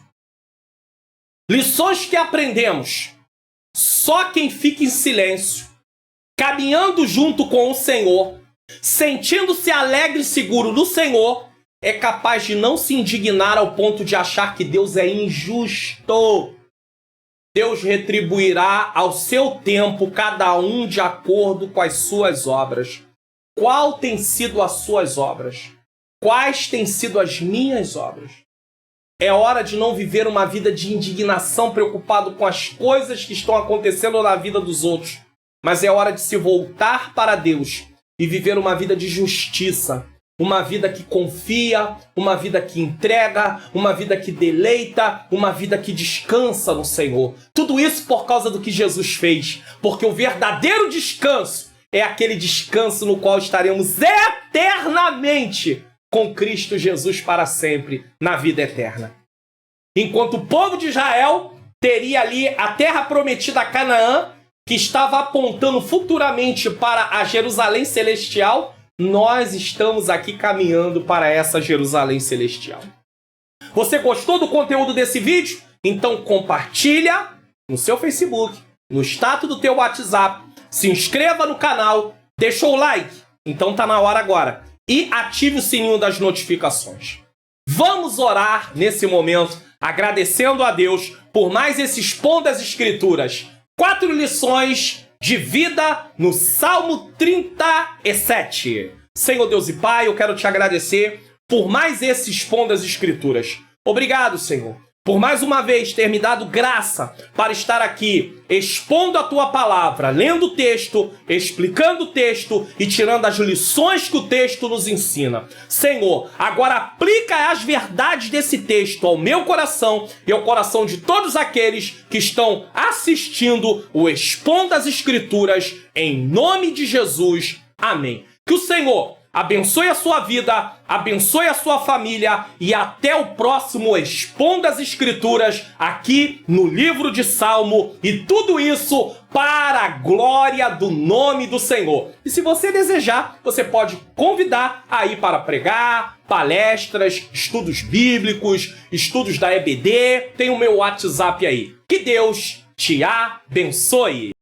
Lições que aprendemos. Só quem fica em silêncio, caminhando junto com o Senhor, sentindo-se alegre e seguro no Senhor, é capaz de não se indignar ao ponto de achar que Deus é injusto. Deus retribuirá ao seu tempo cada um de acordo com as suas obras. Qual tem sido as suas obras? Quais têm sido as minhas obras? É hora de não viver uma vida de indignação, preocupado com as coisas que estão acontecendo na vida dos outros. Mas é hora de se voltar para Deus e viver uma vida de justiça. Uma vida que confia, uma vida que entrega, uma vida que deleita, uma vida que descansa no Senhor. Tudo isso por causa do que Jesus fez. Porque o verdadeiro descanso é aquele descanso no qual estaremos eternamente com Cristo Jesus para sempre, na vida eterna. Enquanto o povo de Israel teria ali a terra prometida a Canaã, que estava apontando futuramente para a Jerusalém celestial, nós estamos aqui caminhando para essa Jerusalém celestial. Você gostou do conteúdo desse vídeo? Então compartilha no seu Facebook, no status do teu WhatsApp, se inscreva no canal, deixa o like, então tá na hora agora, e ative o sininho das notificações. Vamos orar nesse momento, agradecendo a Deus por mais esse Expondo as Escrituras. 4 lições de vida no Salmo 37. Senhor Deus e Pai, eu quero te agradecer por mais esse Expondo as Escrituras. Obrigado, Senhor, por mais uma vez ter me dado graça para estar aqui expondo a Tua Palavra, lendo o texto, explicando o texto e tirando as lições que o texto nos ensina. Senhor, agora aplica as verdades desse texto ao meu coração e ao coração de todos aqueles que estão assistindo o Expondo as Escrituras, em nome de Jesus. Amém. Que o Senhor abençoe a sua vida, abençoe a sua família e até o próximo Expondo as Escrituras aqui no livro de Salmo, e tudo isso para a glória do nome do Senhor. E se você desejar, você pode convidar aí para pregar, palestras, estudos bíblicos, estudos da EBD, tem o meu WhatsApp aí. Que Deus te abençoe!